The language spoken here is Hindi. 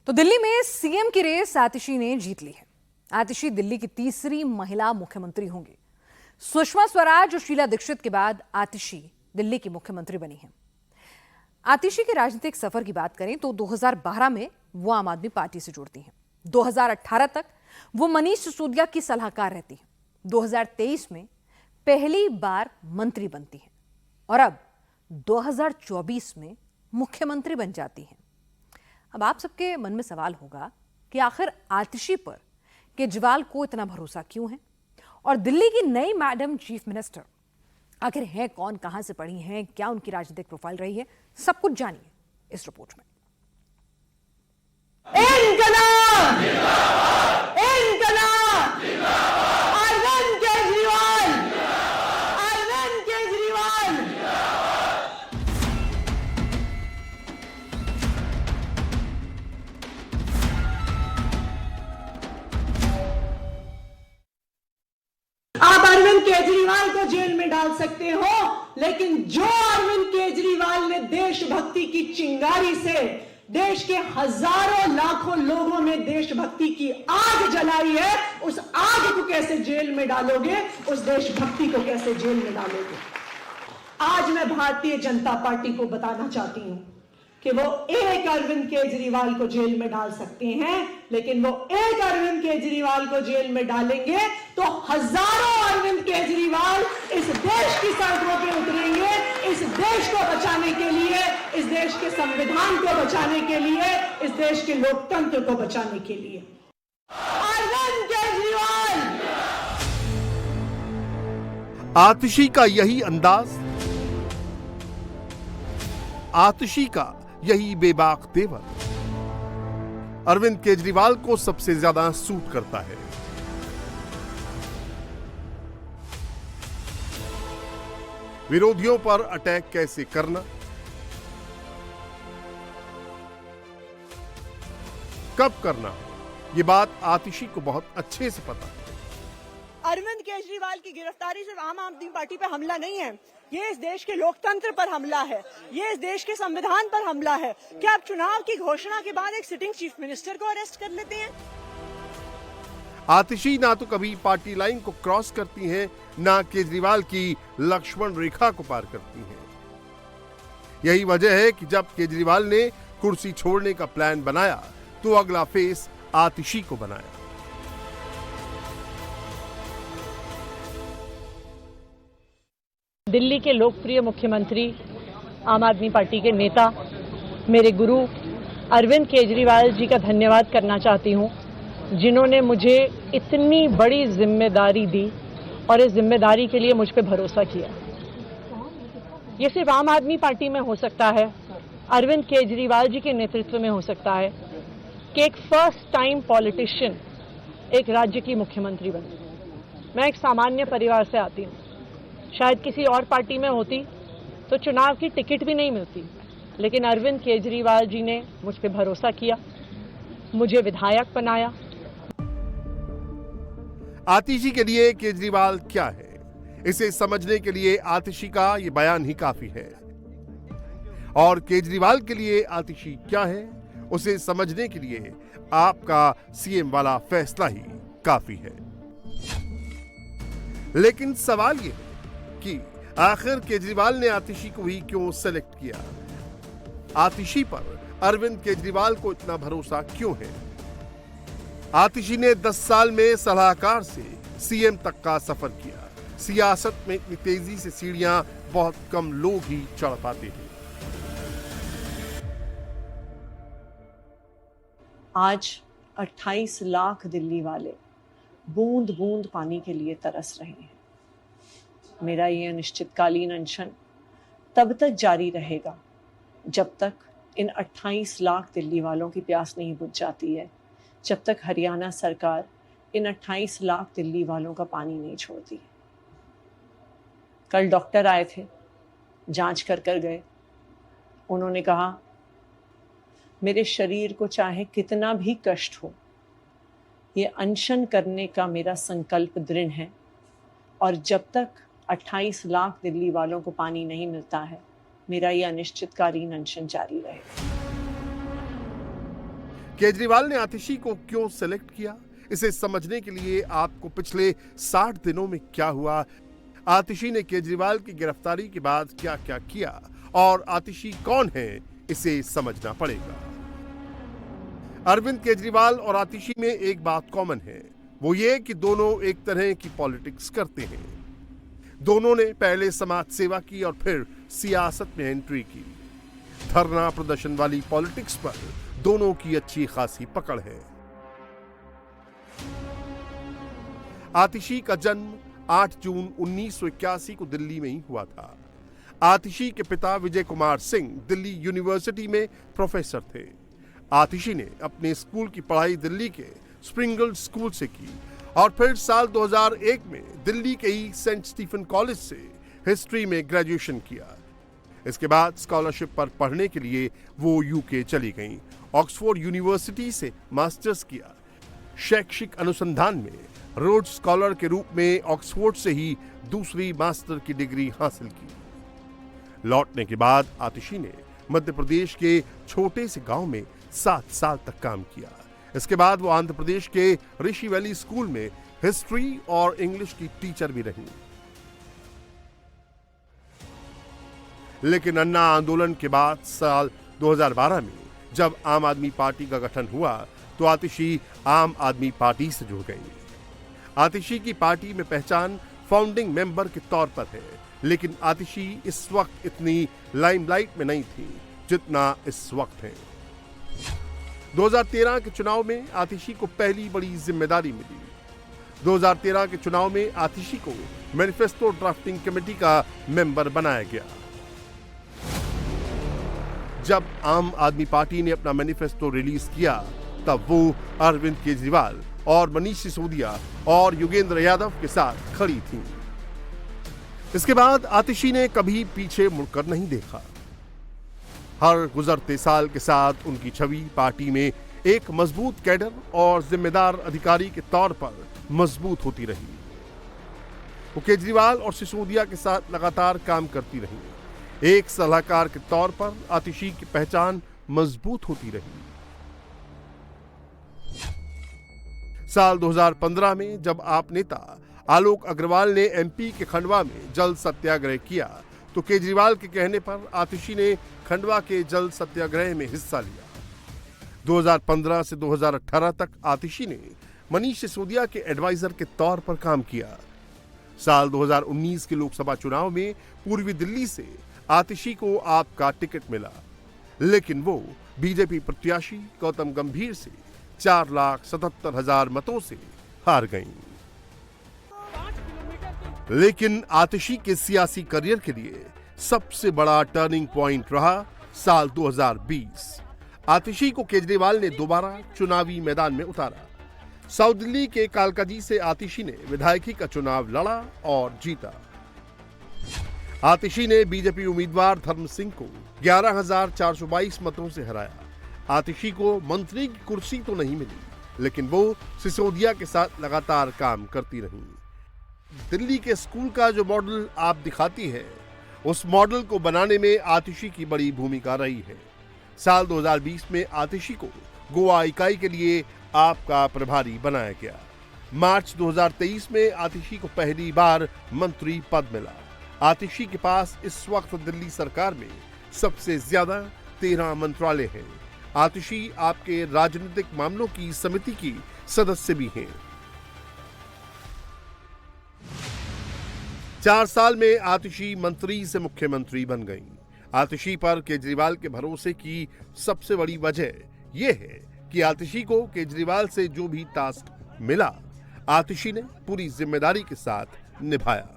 तो दिल्ली में सीएम की रेस आतिशी ने जीत ली है। आतिशी दिल्ली की तीसरी महिला मुख्यमंत्री होंगी। सुषमा स्वराज और शीला दीक्षित के बाद आतिशी दिल्ली की मुख्यमंत्री बनी हैं। आतिशी के राजनीतिक सफर की बात करें तो 2012 में वो आम आदमी पार्टी से जुड़ती हैं। 2018 तक वो मनीष सिसोदिया की सलाहकार रहती हैं। 2023 में पहली बार मंत्री बनती हैं और अब 2024 में मुख्यमंत्री बन जाती हैं। अब आप सबके मन में सवाल होगा कि आखिर आतिशी पर केजरीवाल को इतना भरोसा क्यों है और दिल्ली की नई मैडम चीफ मिनिस्टर आखिर हैं कौन, कहां से पढ़ी हैं, क्या उनकी राजनीतिक प्रोफाइल रही है, सब कुछ जानिए इस रिपोर्ट में। अरविंद केजरीवाल, अरविंद केजरीवाल। आप अरविंद केजरीवाल को जेल में डाल सकते हो, लेकिन जो अरविंद केजरीवाल ने देशभक्ति की चिंगारी से देश के हजारों लाखों लोगों में देशभक्ति की आग जलाई है, उस आग को कैसे जेल में डालोगे, उस देशभक्ति को कैसे जेल में डालोगे। आज मैं भारतीय जनता पार्टी को बताना चाहती हूं कि वो एक अरविंद केजरीवाल को जेल में डाल सकते हैं, लेकिन वो एक अरविंद केजरीवाल को जेल में डालेंगे तो हजारों अरविंद केजरीवाल इस देश की सड़कों पे उतरेंगे, इस देश को बचाने के लिए, इस देश के संविधान को बचाने के लिए, इस देश के लोकतंत्र को बचाने के लिए। अरविंद केजरीवाल। आतिशी का यही अंदाज, आतिशी का यही बेबाक तेवर अरविंद केजरीवाल को सबसे ज्यादा सूट करता है। विरोधियों पर अटैक कैसे करना, कब करना, ये बात आतिशी को बहुत अच्छे से पता है। अरविंद केजरीवाल की गिरफ्तारी सिर्फ आम आदमी पार्टी पर हमला नहीं है, ये इस देश के लोकतंत्र पर हमला है, ये इस देश के संविधान पर हमला है। क्या आप चुनाव की घोषणा के बाद एक सिटिंग चीफ मिनिस्टर को अरेस्ट कर लेते हैं? आतिशी ना तो कभी पार्टी लाइन को क्रॉस करती हैं, ना केजरीवाल की लक्ष्मण रेखा को पार करती हैं। यही वजह है कि जब केजरीवाल ने कुर्सी छोड़ने का प्लान बनाया तो अगला फेस आतिशी को बनाया। दिल्ली के लोकप्रिय मुख्यमंत्री, आम आदमी पार्टी के नेता, मेरे गुरु अरविंद केजरीवाल जी का धन्यवाद करना चाहती हूं, जिन्होंने मुझे इतनी बड़ी जिम्मेदारी दी और इस जिम्मेदारी के लिए मुझ पे भरोसा किया। ये सिर्फ आम आदमी पार्टी में हो सकता है, अरविंद केजरीवाल जी के नेतृत्व में हो सकता है कि एक फर्स्ट टाइम पॉलिटिशियन एक राज्य की मुख्यमंत्री बने। मैं एक सामान्य परिवार से आती हूँ, शायद किसी और पार्टी में होती तो चुनाव की टिकट भी नहीं मिलती, लेकिन अरविंद केजरीवाल जी ने मुझ पे भरोसा किया, मुझे विधायक बनाया। आतिशी के लिए केजरीवाल क्या है, इसे समझने के लिए आतिशी का ये बयान ही काफी है, और केजरीवाल के लिए आतिशी क्या है, उसे समझने के लिए आपका सीएम वाला फैसला ही काफी है। लेकिन सवाल ये है कि आखिर केजरीवाल ने आतिशी को ही क्यों सेलेक्ट किया? आतिशी पर अरविंद केजरीवाल को इतना भरोसा क्यों है? आतिशी ने 10 साल में सलाहकार से सीएम तक का सफर किया। सियासत में इतनी तेजी से सीढ़ियां बहुत कम लोग ही चढ़ पाते हैं। आज 28 लाख दिल्ली वाले बूंद बूंद पानी के लिए तरस रहे हैं। मेरा ये अनिश्चितकालीन अनशन तब तक जारी रहेगा जब तक इन 28 लाख दिल्ली वालों की प्यास नहीं बुझ जाती है, जब तक हरियाणा सरकार इन 28 लाख दिल्ली वालों का पानी नहीं छोड़ती। कल डॉक्टर आए थे, जांच कर गए। उन्होंने कहा मेरे शरीर को चाहे कितना भी कष्ट हो, ये अनशन करने का मेरा संकल्प दृढ़ है, और जब तक 28 लाख दिल्ली वालों को पानी नहीं मिलता है, मेरा यह अनिश्चितकालीन अनशन जारी रहेगा। केजरीवाल ने आतिशी को क्यों सेलेक्ट किया, इसे समझने के लिए आपको पिछले 60 दिनों में क्या हुआ, आतिशी ने केजरीवाल की गिरफ्तारी के बाद क्या क्या किया और आतिशी कौन है, इसे समझना पड़ेगा। अरविंद केजरीवाल और आतिशी में एक बात कॉमन है, वो ये कि दोनों एक तरह की पॉलिटिक्स करते हैं। दोनों ने पहले समाज सेवा की और फिर सियासत में एंट्री की। धरना प्रदर्शन वाली पॉलिटिक्स पर दोनों की अच्छी खासी पकड़ है। आतिशी का जन्म 8 जून 1981 को दिल्ली में ही हुआ था। आतिशी के पिता विजय कुमार सिंह दिल्ली यूनिवर्सिटी में प्रोफेसर थे। आतिशी ने अपने स्कूल की पढ़ाई दिल्ली के स्प्रिंगल स्कूल से की और फिर साल 2001 में दिल्ली के ही सेंट स्टीफन कॉलेज से हिस्ट्री में ग्रेजुएशन किया। इसके बाद स्कॉलरशिप पर पढ़ने के लिए वो यूके चली गईं। ऑक्सफोर्ड यूनिवर्सिटी से मास्टर्स किया। शैक्षिक अनुसंधान में रोड्स स्कॉलर के रूप में ऑक्सफोर्ड से ही दूसरी मास्टर की डिग्री हासिल की। लौटने के बाद आतिशी ने मध्य प्रदेश के छोटे से गांव में 7 साल तक काम किया। इसके बाद वो आंध्र प्रदेश के ऋषि वैली स्कूल में हिस्ट्री और इंग्लिश की टीचर भी रही। लेकिन अन्ना आंदोलन के बाद साल 2012 में जब आम आदमी पार्टी का गठन हुआ तो आतिशी आम आदमी पार्टी से जुड़ गई। आतिशी की पार्टी में पहचान फाउंडिंग मेंबर के तौर पर है, लेकिन आतिशी इस वक्त इतनी लाइमलाइट में नहीं थी जितना इस वक्त है। 2013 के चुनाव में आतिशी को पहली बड़ी जिम्मेदारी मिली। 2013 के चुनाव में आतिशी को मैनिफेस्टो ड्राफ्टिंग कमेटी का मेंबर बनाया गया। जब आम आदमी पार्टी ने अपना मैनिफेस्टो रिलीज किया तब वो अरविंद केजरीवाल और मनीष सिसोदिया और योगेंद्र यादव के साथ खड़ी थी। इसके बाद आतिशी ने कभी पीछे मुड़कर नहीं देखा। हर गुजरते साल के साथ उनकी छवि पार्टी में एक मजबूत कैडर और जिम्मेदार अधिकारी के तौर पर मजबूत होती रही। वो केजरीवाल और सिसोदिया के साथ लगातार काम करती रही। एक सलाहकार के तौर पर आतिशी की पहचान मजबूत होती रही। साल 2015 में जब आप नेता आलोक अग्रवाल ने एमपी के खंडवा में जल सत्याग्रह किया तो केजरीवाल के कहने पर आतिशी ने खंडवा के जल सत्याग्रह में हिस्सा लिया। 2015 से 2018 तक आतिशी ने मनीष सिसोदिया के एडवाइजर के तौर पर काम किया। साल 2019 के लोकसभा चुनाव में पूर्वी दिल्ली से आतिशी को आपका टिकट मिला, लेकिन वो बीजेपी प्रत्याशी गौतम गंभीर से 4,77,000 मतों से हार गईं। लेकिन आतिशी के सियासी करियर के लिए सबसे बड़ा टर्निंग पॉइंट रहा साल 2020। आतिशी को केजरीवाल ने दोबारा चुनावी मैदान में उतारा। साउथ दिल्ली के कालकाजी से आतिशी ने विधायकी का चुनाव लड़ा और जीता। आतिशी ने बीजेपी उम्मीदवार धर्म सिंह को 11,422 मतों से हराया। आतिशी को मंत्री की कुर्सी तो नहीं मिली, लेकिन वो सिसोदिया के साथ लगातार काम करती रही। दिल्ली के स्कूल का जो मॉडल आप दिखाती है, उस मॉडल को बनाने में आतिशी की बड़ी भूमिका रही है। साल 2020 में आतिशी को गोवा इकाई के लिए आपका प्रभारी बनाया गया। मार्च 2023 में आतिशी को पहली बार मंत्री पद मिला। आतिशी के पास इस वक्त दिल्ली सरकार में सबसे ज्यादा 13 मंत्रालय हैं। आतिशी आपके राजनीतिक मामलों की समिति की सदस्य भी हैं। 4 साल में आतिशी मंत्री से मुख्यमंत्री बन गई। आतिशी पर केजरीवाल के भरोसे की सबसे बड़ी वजह यह है कि आतिशी को केजरीवाल से जो भी टास्क मिला, आतिशी ने पूरी जिम्मेदारी के साथ निभाया।